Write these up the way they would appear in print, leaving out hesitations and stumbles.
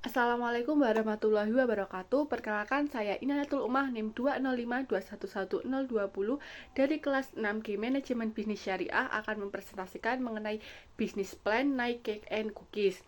Assalamualaikum warahmatullahi wabarakatuh. Perkenalkan saya Inayatul Umah NIM 205211020 dari kelas 6G Manajemen Bisnis Syariah akan mempresentasikan mengenai bisnis plan Night Cake and Cookies.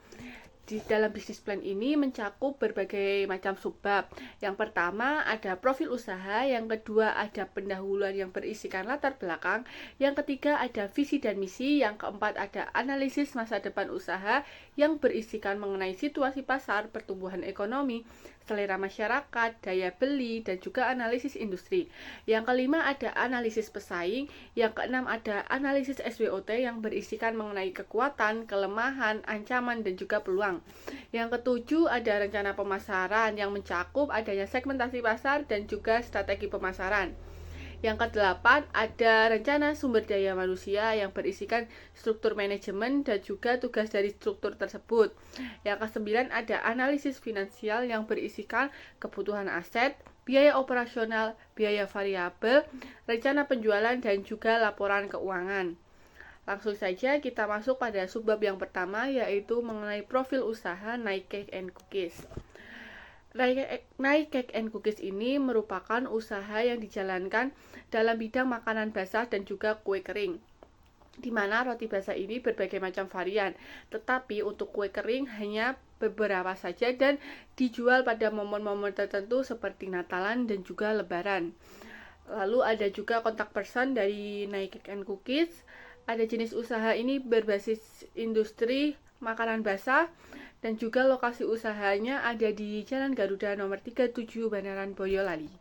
Di dalam bisnis plan ini mencakup berbagai macam subbab. Yang pertama ada profil usaha, yang kedua ada pendahuluan yang berisikan latar belakang, yang ketiga ada visi dan misi, yang keempat ada analisis masa depan usaha yang berisikan mengenai situasi pasar, pertumbuhan ekonomi, selera masyarakat, daya beli, dan juga analisis industri. Yang kelima ada analisis pesaing, yang keenam ada analisis SWOT yang berisikan mengenai kekuatan, kelemahan, ancaman, dan juga peluang. Yang ketujuh ada rencana pemasaran yang mencakup adanya segmentasi pasar dan juga strategi pemasaran. Yang kedelapan ada rencana sumber daya manusia yang berisikan struktur manajemen dan juga tugas dari struktur tersebut. Yang kesembilan ada analisis finansial yang berisikan kebutuhan aset, biaya operasional, biaya variabel, rencana penjualan, dan juga laporan keuangan. Langsung saja kita masuk pada subbab yang pertama, yaitu mengenai profil usaha Night Cake and Cookies. Night Cake and Cookies ini merupakan usaha yang dijalankan dalam bidang makanan basah dan juga kue kering, di mana roti basah ini berbagai macam varian, tetapi untuk kue kering hanya beberapa saja dan dijual pada momen-momen tertentu seperti Natalan dan juga Lebaran. Lalu ada juga kontak person dari Night Cake and Cookies. Ada jenis usaha ini berbasis industri makanan basah dan juga lokasi usahanya ada di Jalan Garuda nomor 37 Bandaran Boyolali.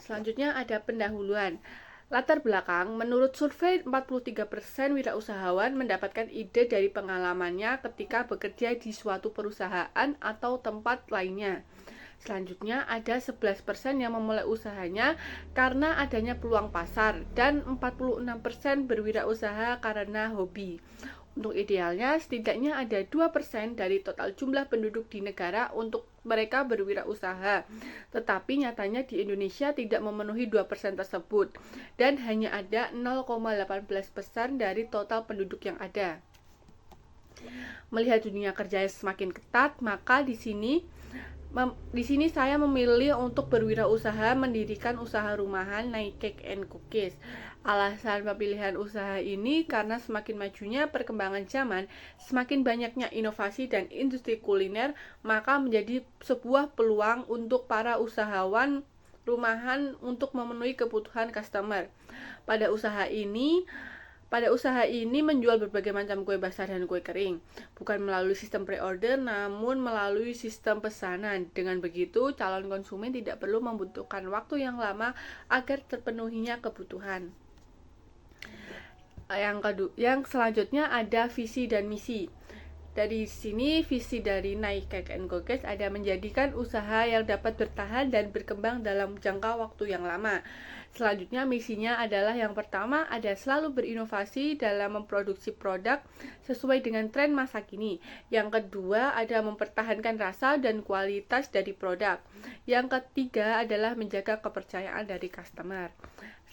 Selanjutnya ada pendahuluan. Latar belakang, menurut survei 43% wirausahawan mendapatkan ide dari pengalamannya ketika bekerja di suatu perusahaan atau tempat lainnya. Selanjutnya ada 11% yang memulai usahanya karena adanya peluang pasar dan 46% berwirausaha karena hobi. Untuk idealnya setidaknya ada 2% dari total jumlah penduduk di negara untuk mereka berwirausaha. Tetapi nyatanya di Indonesia tidak memenuhi 2% tersebut dan hanya ada 0,18% dari total penduduk yang ada. Melihat dunia kerja yang semakin ketat, maka di sini saya memilih untuk berwirausaha mendirikan usaha rumahan Night Cake and Cookies. Alasan pemilihan usaha ini karena semakin majunya perkembangan zaman, semakin banyaknya inovasi dan industri kuliner, maka menjadi sebuah peluang untuk para usahawan rumahan untuk memenuhi kebutuhan customer. Pada usaha ini menjual berbagai macam kue basah dan kue kering, bukan melalui sistem pre-order namun melalui sistem pesanan. Dengan begitu, calon konsumen tidak perlu membutuhkan waktu yang lama agar terpenuhinya kebutuhan. Yang selanjutnya ada visi dan misi. Dari sini visi dari Night Cake and Cookies ada menjadikan usaha yang dapat bertahan dan berkembang dalam jangka waktu yang lama. Selanjutnya misinya adalah yang pertama ada selalu berinovasi dalam memproduksi produk sesuai dengan tren masa kini. Yang kedua ada mempertahankan rasa dan kualitas dari produk. Yang ketiga adalah menjaga kepercayaan dari customer.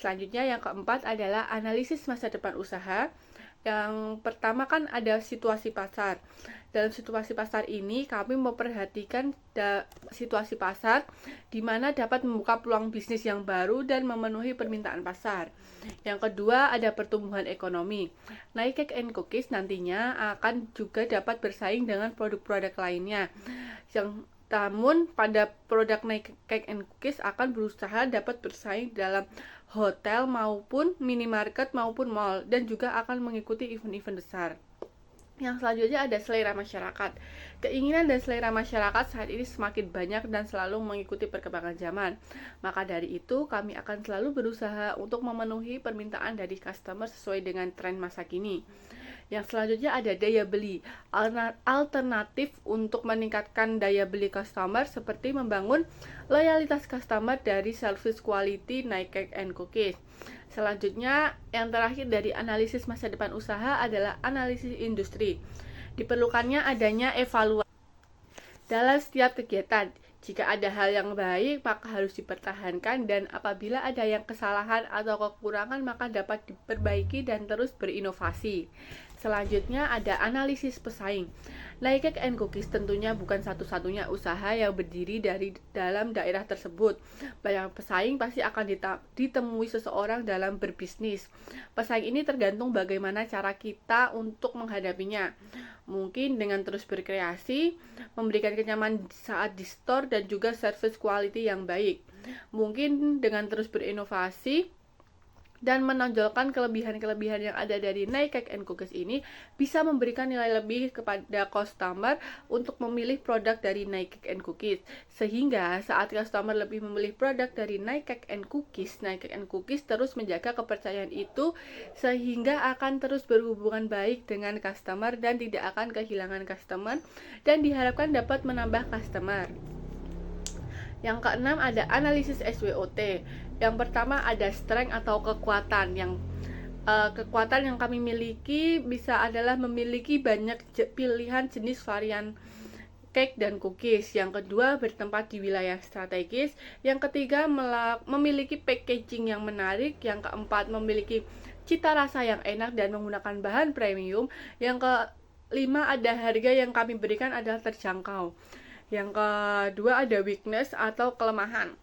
Selanjutnya yang keempat adalah analisis masa depan usaha. Yang pertama kan ada situasi pasar. Dalam situasi pasar ini kami memperhatikan situasi pasar di mana dapat membuka peluang bisnis yang baru dan memenuhi permintaan pasar. Yang kedua ada pertumbuhan ekonomi. Night Cake and Cookies nantinya akan juga dapat bersaing dengan produk-produk lainnya. Namun pada produk Night Cake and Cookies akan berusaha dapat bersaing dalam hotel maupun minimarket maupun mall dan juga akan mengikuti event-event besar. Yang selanjutnya ada selera masyarakat. Keinginan dan selera masyarakat saat ini semakin banyak dan selalu mengikuti perkembangan zaman. Maka dari itu kami akan selalu berusaha untuk memenuhi permintaan dari customer sesuai dengan tren masa kini. Yang selanjutnya ada daya beli. Alternatif untuk meningkatkan daya beli customer seperti membangun loyalitas customer dari service quality Night Cake and Cookies. Selanjutnya, yang terakhir dari analisis masa depan usaha adalah analisis industri. Diperlukannya adanya evaluasi dalam setiap kegiatan. Jika ada hal yang baik, maka harus dipertahankan, dan apabila ada yang kesalahan atau kekurangan, maka dapat diperbaiki dan terus berinovasi. Selanjutnya ada analisis pesaing. Nike Cake and Cookies tentunya bukan satu-satunya usaha yang berdiri dari dalam daerah tersebut. Banyak pesaing pasti akan ditemui seseorang dalam berbisnis. Pesaing ini tergantung bagaimana cara kita untuk menghadapinya. Mungkin dengan terus berkreasi, memberikan kenyamanan saat di store dan juga service quality yang baik. Mungkin dengan terus berinovasi dan menonjolkan kelebihan-kelebihan yang ada dari Nike Cake and Cookies ini bisa memberikan nilai lebih kepada customer untuk memilih produk dari Nike Cake and Cookies. Sehingga saat customer lebih memilih produk dari Nike Cake and Cookies terus menjaga kepercayaan itu sehingga akan terus berhubungan baik dengan customer dan tidak akan kehilangan customer dan diharapkan dapat menambah customer. Yang keenam ada analisis SWOT. Yang pertama ada strength atau kekuatan. Kekuatan yang kami miliki bisa adalah memiliki banyak pilihan jenis varian cake dan cookies. Yang kedua bertempat di wilayah strategis. Yang ketiga memiliki packaging yang menarik. Yang keempat memiliki cita rasa yang enak dan menggunakan bahan premium. Yang kelima ada harga yang kami berikan adalah terjangkau. Yang kedua ada weakness atau kelemahan.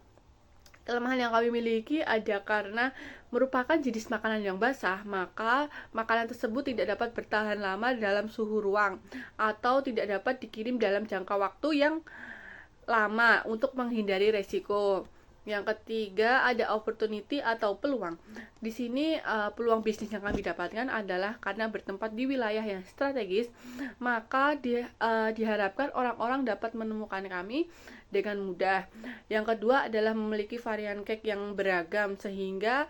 Kelemahan yang kami miliki ada karena merupakan jenis makanan yang basah, maka makanan tersebut tidak dapat bertahan lama dalam suhu ruang atau tidak dapat dikirim dalam jangka waktu yang lama untuk menghindari resiko. Yang ketiga ada opportunity atau peluang. Di sini peluang bisnis yang kami dapatkan adalah karena bertempat di wilayah yang strategis, maka diharapkan orang-orang dapat menemukan kami dengan mudah. Yang kedua adalah memiliki varian cake yang beragam sehingga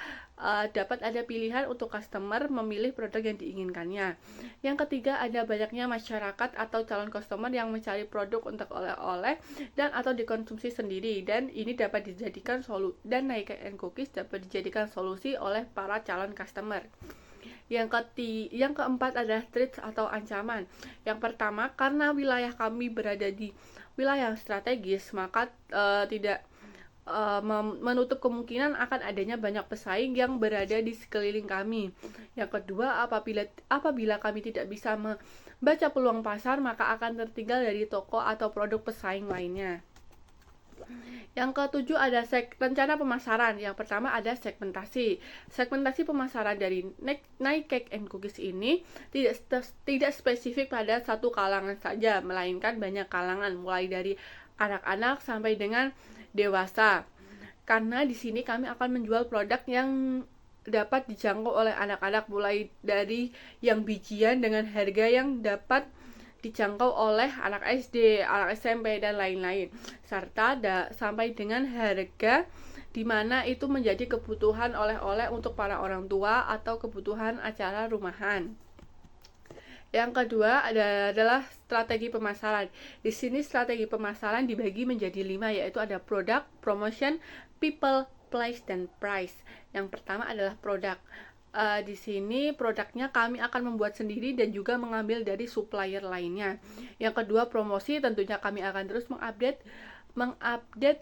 dapat ada pilihan untuk customer memilih produk yang diinginkannya. Yang ketiga ada banyaknya masyarakat atau calon customer yang mencari produk untuk oleh-oleh dan atau dikonsumsi sendiri, dan ini dapat dijadikan Nike Cake and Cookies dapat dijadikan solusi oleh para calon customer. Yang keempat adalah threats atau ancaman. Yang pertama, karena wilayah kami berada di wilayah yang strategis, maka tidak menutup kemungkinan akan adanya banyak pesaing yang berada di sekeliling kami. Yang kedua, apabila kami tidak bisa membaca peluang pasar, maka akan tertinggal dari toko atau produk pesaing lainnya. Yang ketujuh ada rencana pemasaran. Yang pertama ada segmentasi. Segmentasi pemasaran dari Nike Cake and Cookies ini tidak spesifik pada satu kalangan saja, melainkan banyak kalangan, mulai dari anak-anak sampai dengan dewasa. Karena di sini kami akan menjual produk yang dapat dijangkau oleh anak-anak, mulai dari yang bijian dengan harga yang dapat dijangkau oleh anak SD, anak SMP, dan lain-lain, serta sampai dengan harga di mana itu menjadi kebutuhan oleh-oleh untuk para orang tua atau kebutuhan acara rumahan. Yang kedua adalah strategi pemasaran. Di sini strategi pemasaran dibagi menjadi 5, yaitu ada product, promotion, people, place, dan price. Yang pertama adalah produk. Di sini produknya kami akan membuat sendiri dan juga mengambil dari supplier lainnya. Yang kedua promosi, tentunya kami akan terus mengupdate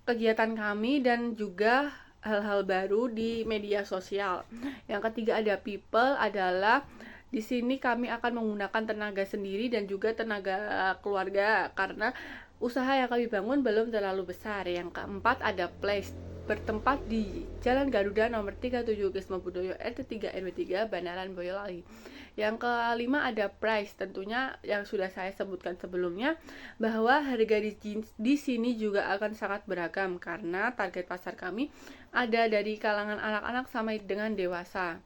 kegiatan kami dan juga hal-hal baru di media sosial. Yang ketiga ada people, adalah di sini kami akan menggunakan tenaga sendiri dan juga tenaga keluarga karena usaha yang kami bangun belum terlalu besar. Yang keempat ada place, bertempat di Jalan Garuda nomor 37 Gisma Budoyo RT3 RW3 Bandaran Boyolali. Yang kelima ada price, tentunya yang sudah saya sebutkan sebelumnya bahwa harga di sini juga akan sangat beragam karena target pasar kami ada dari kalangan anak-anak sampai dengan dewasa.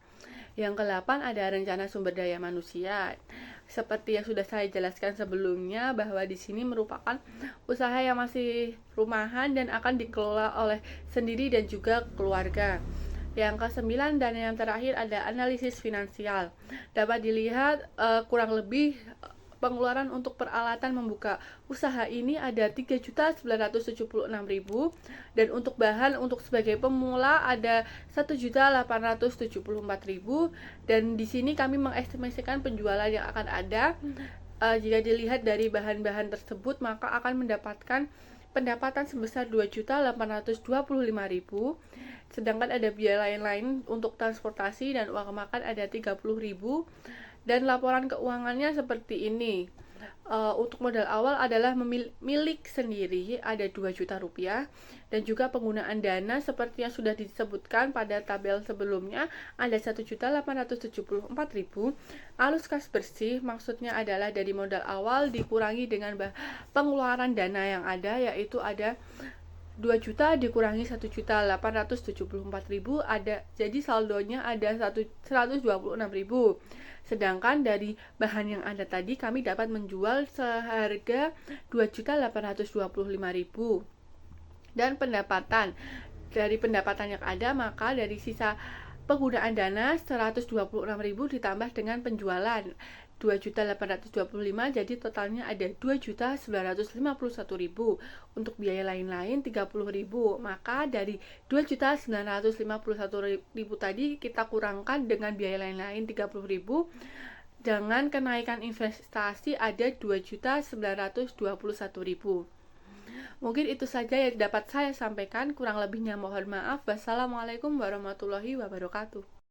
Yang ke-8 ada rencana sumber daya manusia. Seperti yang sudah saya jelaskan sebelumnya bahwa di sini merupakan usaha yang masih rumahan dan akan dikelola oleh sendiri dan juga keluarga. Yang ke-9 dan yang terakhir ada analisis finansial. Dapat dilihat kurang lebih pengeluaran untuk peralatan membuka usaha ini ada 3.976.000 dan untuk bahan untuk sebagai pemula ada 1.874.000 dan di sini kami mengestimasikan penjualan yang akan ada jika dilihat dari bahan-bahan tersebut maka akan mendapatkan pendapatan sebesar 2.825.000, sedangkan ada biaya lain-lain untuk transportasi dan uang makan ada 30.000, dan laporan keuangannya seperti ini. Untuk modal awal adalah milik sendiri ada 2 juta rupiah, dan juga penggunaan dana seperti yang sudah disebutkan pada tabel sebelumnya ada 1.874.000. Arus kas bersih maksudnya adalah dari modal awal dikurangi dengan pengeluaran dana yang ada, yaitu ada 2 juta dikurangi 1.874.000, ada, jadi saldonya ada 126.000. Sedangkan dari bahan yang ada tadi kami dapat menjual seharga 2.825.000. Dan dari pendapatan yang ada, maka dari sisa penggunaan dana 126.000 ditambah dengan penjualan 2.825.000, jadi totalnya ada 2.951.000. Untuk biaya lain-lain 30.000. Maka dari 2.951.000 tadi kita kurangkan dengan biaya lain-lain 30.000. Dengan kenaikan investasi ada 2.921.000. Mungkin itu saja yang dapat saya sampaikan, kurang lebihnya mohon maaf. Wassalamualaikum warahmatullahi wabarakatuh.